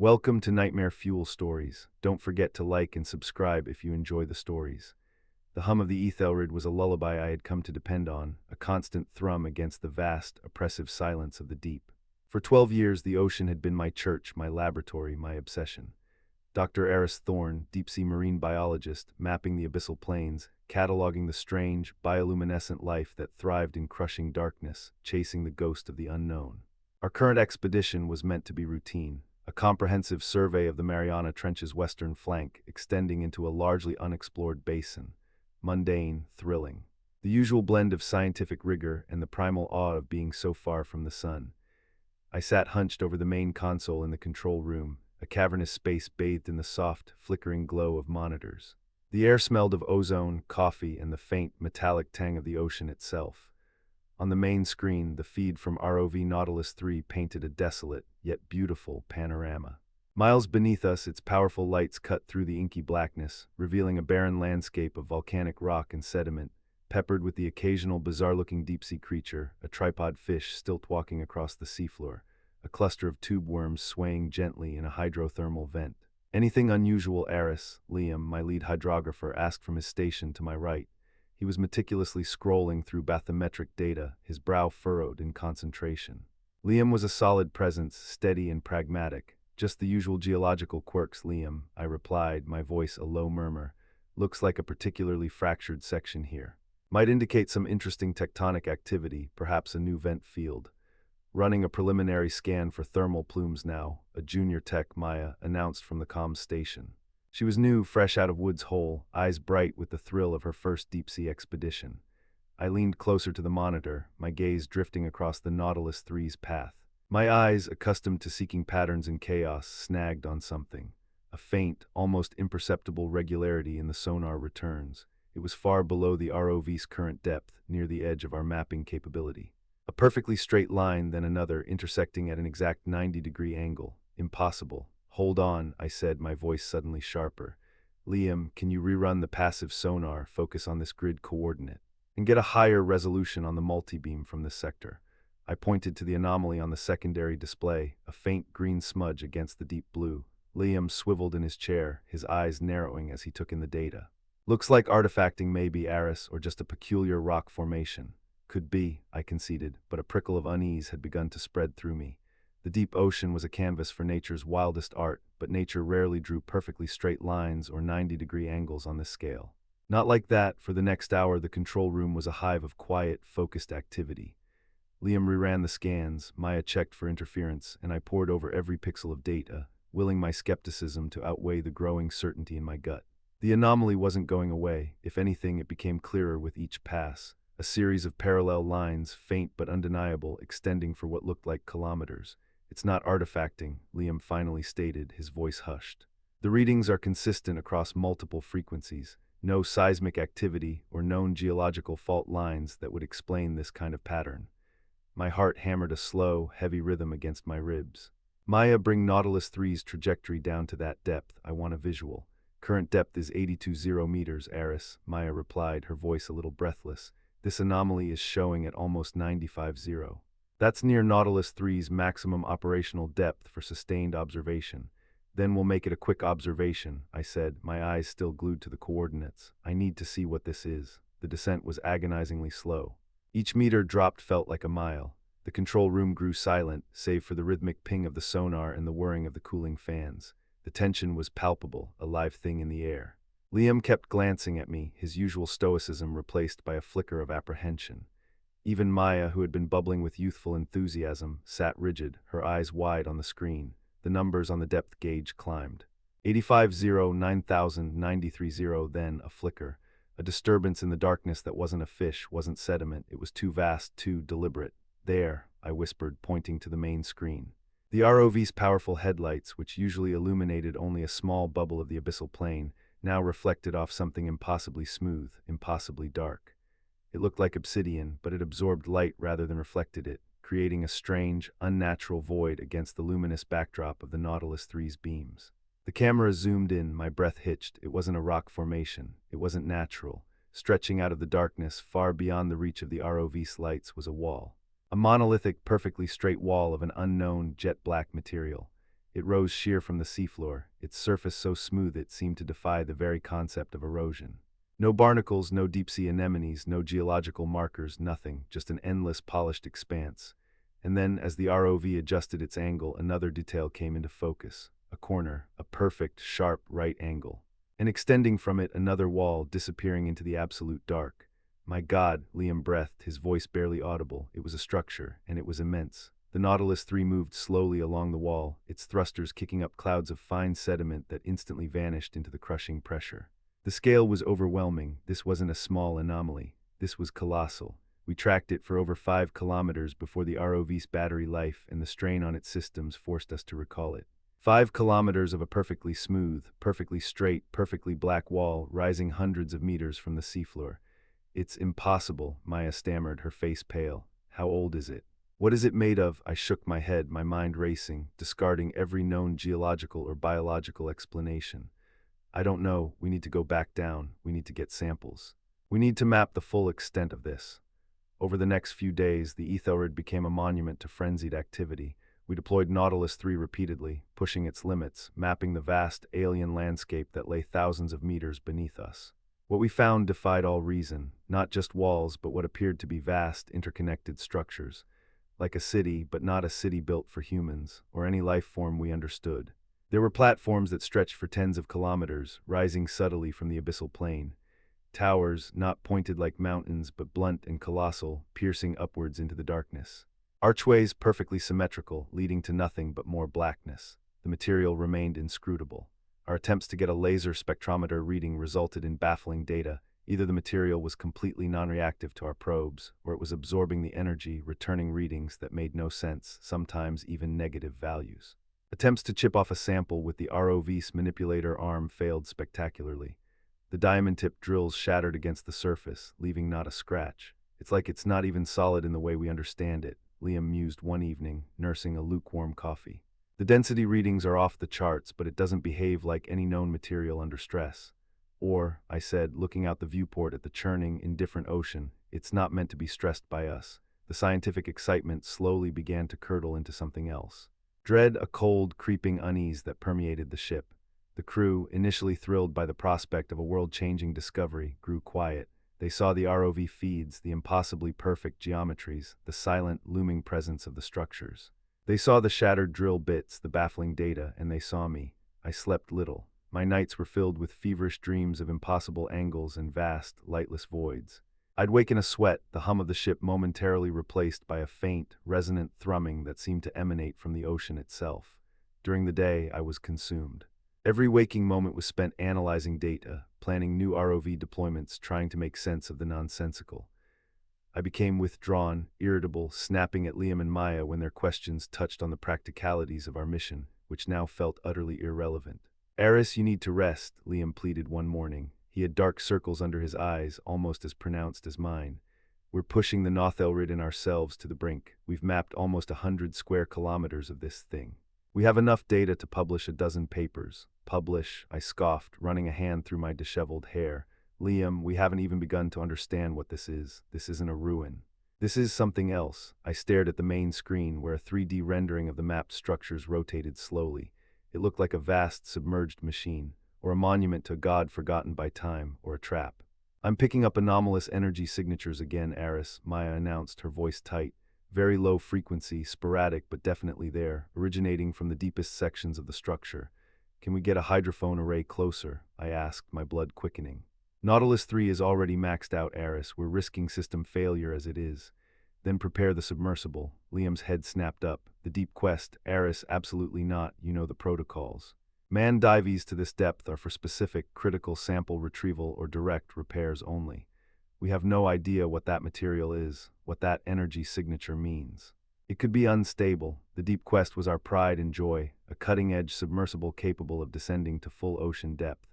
Welcome to Nightmare Fuel Stories. Don't forget to like and subscribe if you enjoy the stories. The hum of the Aethelred was a lullaby I had come to depend on, a constant thrum against the vast, oppressive silence of the deep. For 12 years, the ocean had been my church, my laboratory, my obsession. Dr. Eris Thorne, deep-sea marine biologist, mapping the abyssal plains, cataloging the strange, bioluminescent life that thrived in crushing darkness, chasing the ghost of the unknown. Our current expedition was meant to be routine, a comprehensive survey of the Mariana Trench's western flank, extending into a largely unexplored basin. Mundane, thrilling. The usual blend of scientific rigor and the primal awe of being so far from the sun. I sat hunched over the main console in the control room, a cavernous space bathed in the soft, flickering glow of monitors. The air smelled of ozone, coffee, and the faint, metallic tang of the ocean itself. On the main screen, the feed from ROV Nautilus 3 painted a desolate, yet beautiful, panorama. Miles beneath us, its powerful lights cut through the inky blackness, revealing a barren landscape of volcanic rock and sediment, peppered with the occasional bizarre-looking deep-sea creature, a tripod fish stilt-walking across the seafloor, a cluster of tube worms swaying gently in a hydrothermal vent. Anything unusual, Eris, Liam, my lead hydrographer, asked from his station to my right. He was meticulously scrolling through bathymetric data, his brow furrowed in concentration. Liam was a solid presence, steady and pragmatic. Just the usual geological quirks, Liam, I replied, my voice a low murmur. Looks like a particularly fractured section here. Might indicate some interesting tectonic activity, perhaps a new vent field. Running a preliminary scan for thermal plumes now, a junior tech, Maya, announced from the comms station. She was new, fresh out of Woods Hole, eyes bright with the thrill of her first deep-sea expedition. I leaned closer to the monitor, my gaze drifting across the Nautilus 3's path. My eyes, accustomed to seeking patterns in chaos, snagged on something. A faint, almost imperceptible regularity in the sonar returns. It was far below the ROV's current depth, near the edge of our mapping capability. A perfectly straight line, then another, intersecting at an exact 90-degree angle. Impossible. Hold on, I said, my voice suddenly sharper. Liam, can you rerun the passive sonar, focus on this grid coordinate, and get a higher resolution on the multibeam from this sector? I pointed to the anomaly on the secondary display, a faint green smudge against the deep blue. Liam swiveled in his chair, his eyes narrowing as he took in the data. Looks like artifacting maybe, Eris, or just a peculiar rock formation. Could be, I conceded, but a prickle of unease had begun to spread through me. The deep ocean was a canvas for nature's wildest art, but nature rarely drew perfectly straight lines or 90-degree angles on this scale. Not like that. For the next hour, the control room was a hive of quiet, focused activity. Liam reran the scans, Maya checked for interference, and I pored over every pixel of data, willing my skepticism to outweigh the growing certainty in my gut. The anomaly wasn't going away. If anything, it became clearer with each pass. A series of parallel lines, faint but undeniable, extending for what looked like kilometers. It's not artifacting, Liam finally stated, his voice hushed. The readings are consistent across multiple frequencies. No seismic activity or known geological fault lines that would explain this kind of pattern. My heart hammered a slow, heavy rhythm against my ribs. Maya, bring Nautilus 3's trajectory down to that depth. I want a visual. Current depth is 82.0 meters, Eris, Maya replied, her voice a little breathless. This anomaly is showing at almost 95.0. That's near Nautilus 3's maximum operational depth for sustained observation. Then we'll make it a quick observation, I said, my eyes still glued to the coordinates. I need to see what this is. The descent was agonizingly slow. Each meter dropped felt like a mile. The control room grew silent, save for the rhythmic ping of the sonar and the whirring of the cooling fans. The tension was palpable, a live thing in the air. Liam kept glancing at me, his usual stoicism replaced by a flicker of apprehension. Even Maya, who had been bubbling with youthful enthusiasm, sat rigid, her eyes wide on the screen. The numbers on the depth gauge climbed. 85.0, 9,000, 93.0, then a flicker. A disturbance in the darkness that wasn't a fish, wasn't sediment, it was too vast, too deliberate. There, I whispered, pointing to the main screen. The ROV's powerful headlights, which usually illuminated only a small bubble of the abyssal plain, now reflected off something impossibly smooth, impossibly dark. It looked like obsidian, but it absorbed light rather than reflected it, creating a strange, unnatural void against the luminous backdrop of the Nautilus 3's beams. The camera zoomed in, my breath hitched. It wasn't a rock formation. It wasn't natural. Stretching out of the darkness, far beyond the reach of the ROV's lights, was a wall. A monolithic, perfectly straight wall of an unknown, jet-black material. It rose sheer from the seafloor, its surface so smooth it seemed to defy the very concept of erosion. No barnacles, no deep-sea anemones, no geological markers, nothing, just an endless polished expanse. And then, as the ROV adjusted its angle, another detail came into focus. A corner, a perfect, sharp right angle. And extending from it, another wall, disappearing into the absolute dark. My God, Liam breathed, his voice barely audible. It was a structure, and it was immense. The Nautilus 3 moved slowly along the wall, its thrusters kicking up clouds of fine sediment that instantly vanished into the crushing pressure. The scale was overwhelming. This wasn't a small anomaly. This was colossal. We tracked it for over 5 kilometers before the ROV's battery life and the strain on its systems forced us to recall it. 5 kilometers of a perfectly smooth, perfectly straight, perfectly black wall rising hundreds of meters from the seafloor. It's impossible, Maya stammered, her face pale. How old is it? What is it made of? I shook my head, my mind racing, discarding every known geological or biological explanation. I don't know. We need to go back down. We need to get samples. We need to map the full extent of this. Over the next few days, the Aethelred became a monument to frenzied activity. We deployed Nautilus 3 repeatedly, pushing its limits, mapping the vast, alien landscape that lay thousands of meters beneath us. What we found defied all reason, not just walls, but what appeared to be vast, interconnected structures. Like a city, but not a city built for humans, or any life form we understood. There were platforms that stretched for tens of kilometers, rising subtly from the abyssal plain. Towers, not pointed like mountains, but blunt and colossal, piercing upwards into the darkness. Archways perfectly symmetrical, leading to nothing but more blackness. The material remained inscrutable. Our attempts to get a laser spectrometer reading resulted in baffling data. Either the material was completely non-reactive to our probes, or it was absorbing the energy, returning readings that made no sense, sometimes even negative values. Attempts to chip off a sample with the ROV's manipulator arm failed spectacularly. The diamond-tipped drills shattered against the surface, leaving not a scratch. It's like it's not even solid in the way we understand it, Liam mused one evening, nursing a lukewarm coffee. The density readings are off the charts, but it doesn't behave like any known material under stress. Or, I said, looking out the viewport at the churning, indifferent ocean, it's not meant to be stressed by us. The scientific excitement slowly began to curdle into something else. Dread, a cold, creeping unease that permeated the ship. The crew, initially thrilled by the prospect of a world-changing discovery, grew quiet. They saw the ROV feeds, the impossibly perfect geometries, the silent, looming presence of the structures. They saw the shattered drill bits, the baffling data, and they saw me. I slept little. My nights were filled with feverish dreams of impossible angles and vast, lightless voids. I'd wake in a sweat, the hum of the ship momentarily replaced by a faint, resonant thrumming that seemed to emanate from the ocean itself. During the day, I was consumed. Every waking moment was spent analyzing data, planning new ROV deployments, trying to make sense of the nonsensical. I became withdrawn, irritable, snapping at Liam and Maya when their questions touched on the practicalities of our mission, which now felt utterly irrelevant. Eris, you need to rest, Liam pleaded one morning. He had dark circles under his eyes, almost as pronounced as mine. We're pushing the Aethelred and ourselves to the brink. We've mapped almost 100 square kilometers of this thing. We have enough data to publish a dozen papers. Publish, I scoffed, running a hand through my disheveled hair. Liam, we haven't even begun to understand what this is. This isn't a ruin. This is something else. I stared at the main screen where a 3D rendering of the mapped structures rotated slowly. It looked like a vast, submerged machine, or a monument to a god forgotten by time, or a trap. I'm picking up anomalous energy signatures again, Eris, Maya announced, her voice tight. Very low frequency, sporadic but definitely there, originating from the deepest sections of the structure. Can we get a hydrophone array closer? I asked, my blood quickening. Nautilus 3 is already maxed out, Eris. We're risking system failure as it is. Then prepare the submersible. Liam's head snapped up. The deep quest, Eris, absolutely not. You know the protocols. Manned dives to this depth are for specific, critical sample retrieval or direct repairs only. We have no idea what that material is, what that energy signature means. It could be unstable. The Deep Quest was our pride and joy, a cutting-edge submersible capable of descending to full ocean depth.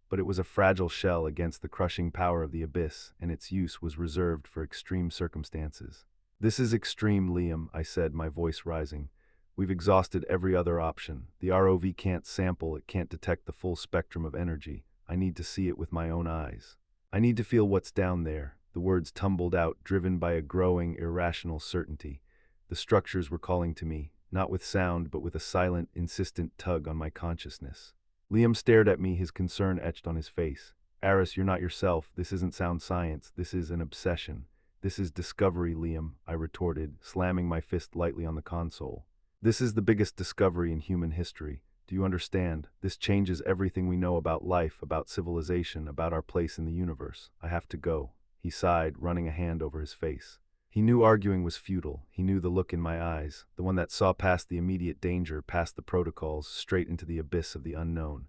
But it was a fragile shell against the crushing power of the abyss, and its use was reserved for extreme circumstances. This is extreme, Liam, I said, my voice rising. We've exhausted every other option. The ROV can't sample, it can't detect the full spectrum of energy. I need to see it with my own eyes. I need to feel what's down there. The words tumbled out, driven by a growing, irrational certainty. The structures were calling to me. not with sound, but with a silent, insistent tug on my consciousness. Liam stared at me, his concern etched on his face. Aris, you're not yourself. This isn't sound science. This is an obsession. This is discovery, Liam, I retorted, slamming my fist lightly on the console. This is the biggest discovery in human history. Do you understand? This changes everything we know about life, about civilization, about our place in the universe. I have to go. He sighed, running a hand over his face. He knew arguing was futile. He knew the look in my eyes, the one that saw past the immediate danger, past the protocols, straight into the abyss of the unknown.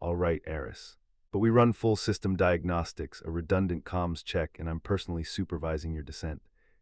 All right, Eris. But we run full system diagnostics, a redundant comms check, and I'm personally supervising your descent.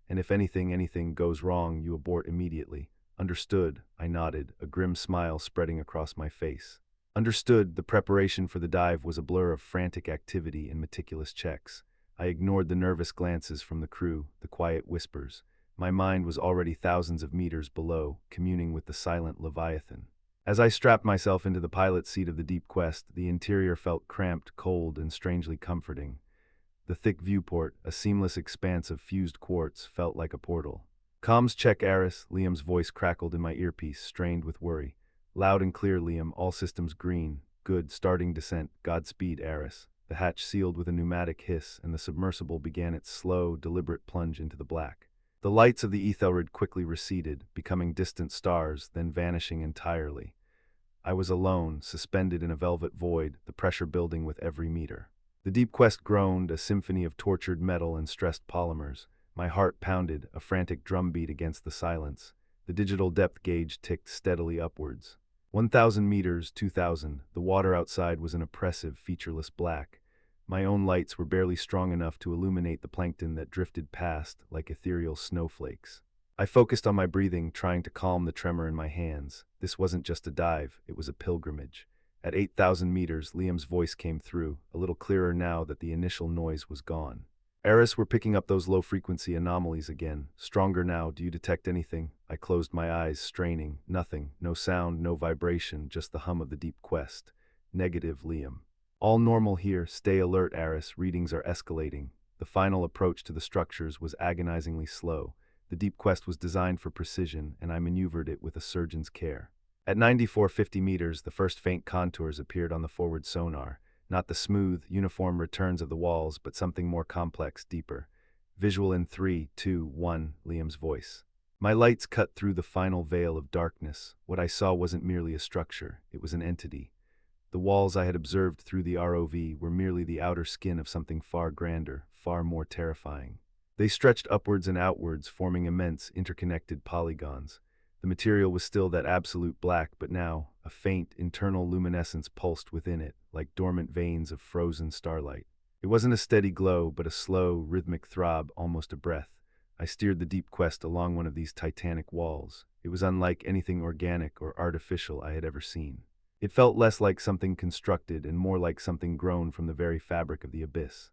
And if anything goes wrong, you abort immediately. Understood, I nodded, a grim smile spreading across my face. Understood, the preparation for the dive was a blur of frantic activity and meticulous checks. I ignored the nervous glances from the crew, the quiet whispers. My mind was already thousands of meters below, communing with the silent Leviathan. As I strapped myself into the pilot's seat of the Deep Quest, the interior felt cramped, cold, and strangely comforting. The thick viewport, a seamless expanse of fused quartz, felt like a portal. Comms check, Aris, Liam's voice crackled in my earpiece, strained with worry. Loud and clear, Liam, all systems green. Good, starting descent. Godspeed, Aris. The hatch sealed with a pneumatic hiss, and the submersible began its slow, deliberate plunge into the black. The lights of the Aethelred quickly receded, becoming distant stars, then vanishing entirely. I was alone, suspended in a velvet void, the pressure building with every meter. The Deep Quest groaned, a symphony of tortured metal and stressed polymers. My heart pounded, a frantic drumbeat against the silence. The digital depth gauge ticked steadily upwards. 1,000 meters, 2,000. The water outside was an oppressive, featureless black. My own lights were barely strong enough to illuminate the plankton that drifted past like ethereal snowflakes. I focused on my breathing, trying to calm the tremor in my hands. This wasn't just a dive, it was a pilgrimage. At 8,000 meters, Liam's voice came through, a little clearer now that the initial noise was gone. Eris, we're picking up those low-frequency anomalies again. Stronger now. Do you detect anything? I closed my eyes, straining. Nothing. No sound, no vibration, just the hum of the Deep Quest. Negative, Liam. All normal here. Stay alert, Eris. Readings are escalating. The final approach to the structures was agonizingly slow. The Deep Quest was designed for precision, and I maneuvered it with a surgeon's care. At 9450 meters, the first faint contours appeared on the forward sonar. Not the smooth, uniform returns of the walls, but something more complex, deeper. Visual in 3, 2, 1, Liam's voice. My lights cut through the final veil of darkness. What I saw wasn't merely a structure, it was an entity. The walls I had observed through the ROV were merely the outer skin of something far grander, far more terrifying. They stretched upwards and outwards, forming immense, interconnected polygons. The material was still that absolute black, but now, a faint, internal luminescence pulsed within it, like dormant veins of frozen starlight. It wasn't a steady glow, but a slow, rhythmic throb, almost a breath. I steered the Deep Quest along one of these titanic walls. It was unlike anything organic or artificial I had ever seen. It felt less like something constructed and more like something grown from the very fabric of the abyss.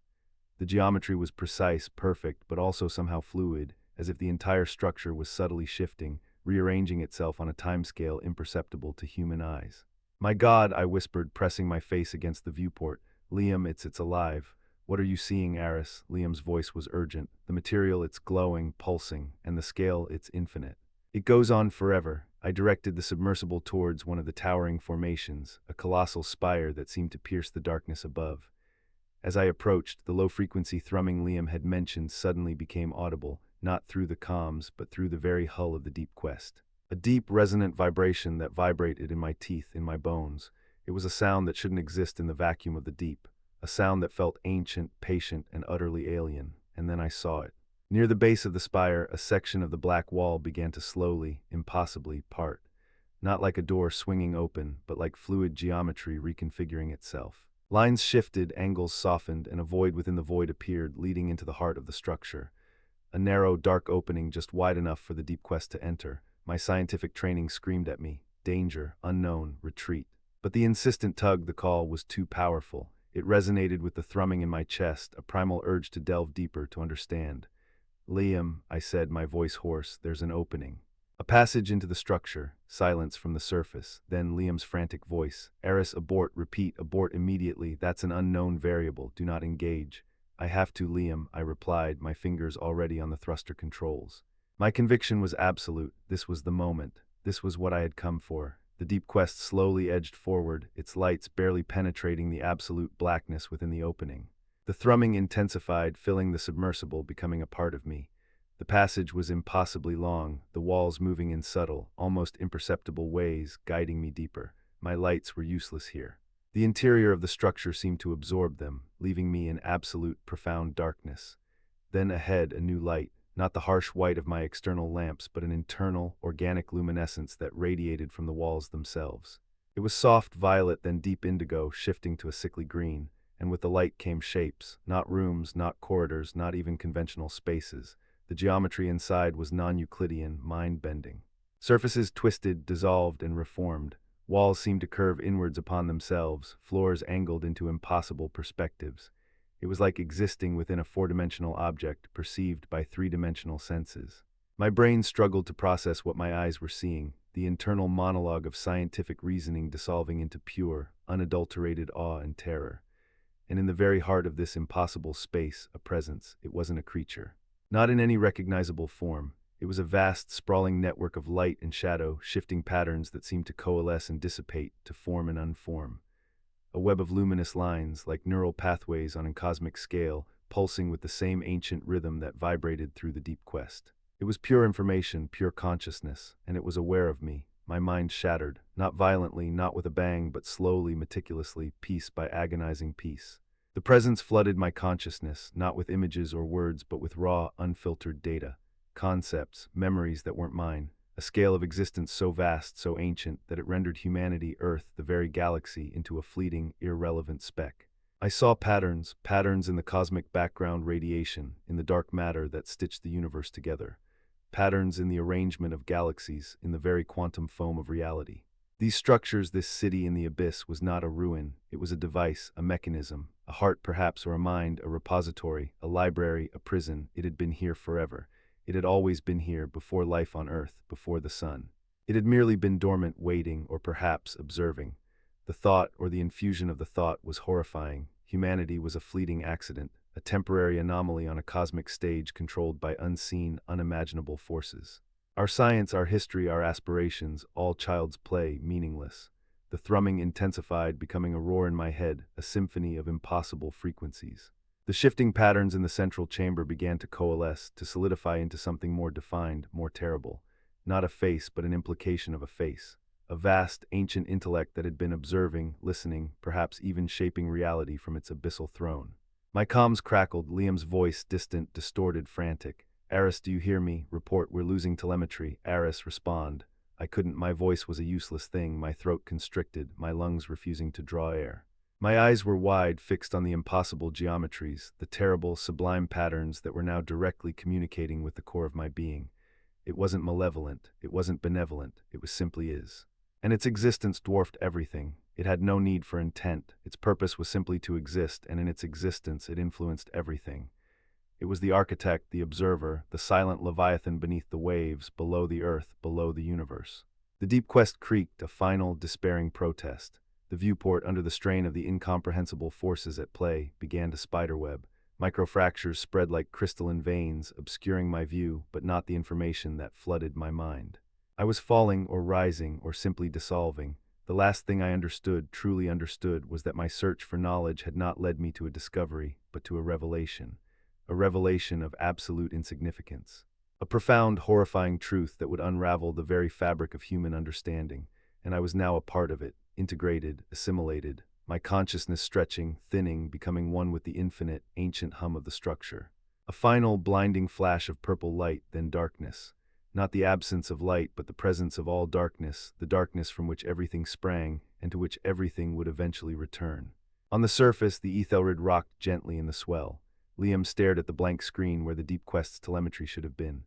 The geometry was precise, perfect, but also somehow fluid, as if the entire structure was subtly shifting, rearranging itself on a timescale imperceptible to human eyes. My God, I whispered, pressing my face against the viewport. Liam, it's alive. What are you seeing, Aris? Liam's voice was urgent. The material, it's glowing, pulsing, and the scale, it's infinite. It goes on forever. I directed the submersible towards one of the towering formations, a colossal spire that seemed to pierce the darkness above. As I approached, the low-frequency thrumming Liam had mentioned suddenly became audible, not through the comms, but through the very hull of the Deep Quest. A deep, resonant vibration that vibrated in my teeth, in my bones. It was a sound that shouldn't exist in the vacuum of the deep, a sound that felt ancient, patient, and utterly alien. And then I saw it. Near the base of the spire, a section of the black wall began to slowly, impossibly, part. Not like a door swinging open, but like fluid geometry reconfiguring itself. Lines shifted, angles softened, and a void within the void appeared, leading into the heart of the structure. A narrow, dark opening just wide enough for the Deep Quest to enter. My scientific training screamed at me. Danger, unknown, retreat. But the insistent tug, the call, was too powerful. It resonated with the thrumming in my chest, a primal urge to delve deeper, to understand. Liam, I said, my voice hoarse, there's an opening. A passage into the structure, silence from the surface, then Liam's frantic voice. Eris, abort, repeat, abort immediately, that's an unknown variable, do not engage. I have to, Liam, I replied, my fingers already on the thruster controls. My conviction was absolute, this was the moment. This was what I had come for. The deep quest slowly edged forward, its lights barely penetrating the absolute blackness within the opening. The thrumming intensified, filling the submersible, becoming a part of me. The passage was impossibly long, the walls moving in subtle, almost imperceptible ways, guiding me deeper. My lights were useless here. The interior of the structure seemed to absorb them, leaving me in absolute, profound darkness. Then ahead, a new light, not the harsh white of my external lamps, but an internal, organic luminescence that radiated from the walls themselves. It was soft violet, then deep indigo, shifting to a sickly green, and with the light came shapes, not rooms, not corridors, not even conventional spaces. The geometry inside was non-Euclidean, mind-bending. Surfaces twisted, dissolved, and reformed. Walls seemed to curve inwards upon themselves, floors angled into impossible perspectives. It was like existing within a four-dimensional object perceived by three-dimensional senses. My brain struggled to process what my eyes were seeing, the internal monologue of scientific reasoning dissolving into pure, unadulterated awe and terror. And in the very heart of this impossible space, a presence. It wasn't a creature. Not in any recognizable form. It was a vast, sprawling network of light and shadow, shifting patterns that seemed to coalesce and dissipate, to form and unform. A web of luminous lines, like neural pathways on a cosmic scale, pulsing with the same ancient rhythm that vibrated through the deep quest. It was pure information, pure consciousness, and it was aware of me. My mind shattered, not violently, not with a bang, but slowly, meticulously, piece by agonizing piece. The presence flooded my consciousness, not with images or words, but with raw, unfiltered data. Concepts, memories that weren't mine. A scale of existence so vast, so ancient, that it rendered humanity, Earth, the very galaxy, into a fleeting, irrelevant speck. I saw patterns in the cosmic background radiation, in the dark matter that stitched the universe together. Patterns in the arrangement of galaxies, in the very quantum foam of reality. These structures, this city in the abyss, was not a ruin. It was a device, a mechanism, a heart perhaps, or a mind, a repository, a library, a prison. It had been here forever. It had always been here, before life on Earth, before the sun. It had merely been dormant, waiting, or perhaps observing. The thought, or the infusion of the thought, was horrifying. Humanity was a fleeting accident, a temporary anomaly on a cosmic stage controlled by unseen, unimaginable forces. Our science, our history, our aspirations, all child's play, meaningless. The thrumming intensified, becoming a roar in my head, a symphony of impossible frequencies. The shifting patterns in the central chamber began to coalesce, to solidify into something more defined, more terrible. Not a face, but an implication of a face. A vast, ancient intellect that had been observing, listening, perhaps even shaping reality from its abyssal throne. My comms crackled, Liam's voice distant, distorted, frantic. "Aris, do you hear me? Report, we're losing telemetry." "Aris, respond." I couldn't, my voice was a useless thing, my throat constricted, my lungs refusing to draw air. My eyes were wide, fixed on the impossible geometries, the terrible, sublime patterns that were now directly communicating with the core of my being. It wasn't malevolent, it wasn't benevolent, it was simply is. And its existence dwarfed everything. It had no need for intent, its purpose was simply to exist, and in its existence it influenced everything. It was the architect, the observer, the silent leviathan beneath the waves, below the earth, below the universe. The deep quest creaked, a final, despairing protest. The viewport, under the strain of the incomprehensible forces at play, began to spiderweb. Microfractures spread like crystalline veins, obscuring my view, but not the information that flooded my mind. I was falling, or rising, or simply dissolving. The last thing I understood, truly understood, was that my search for knowledge had not led me to a discovery, but to a revelation. A revelation of absolute insignificance. A profound, horrifying truth that would unravel the very fabric of human understanding, and I was now a part of it, integrated, assimilated, my consciousness stretching, thinning, becoming one with the infinite, ancient hum of the structure. A final, blinding flash of purple light, then darkness. Not the absence of light, but the presence of all darkness, the darkness from which everything sprang, and to which everything would eventually return. On the surface, the Aethelred rocked gently in the swell. Liam stared at the blank screen where the Deep Quest's telemetry should have been.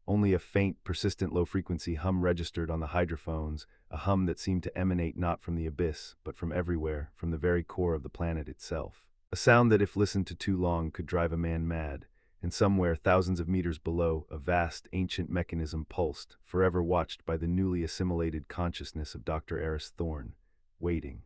Only a faint, persistent low-frequency hum registered on the hydrophones, a hum that seemed to emanate not from the abyss, but from everywhere, from the very core of the planet itself. A sound that, if listened to too long, could drive a man mad. And somewhere, thousands of meters below, a vast, ancient mechanism pulsed, forever watched by the newly assimilated consciousness of Dr. Aris Thorne, waiting.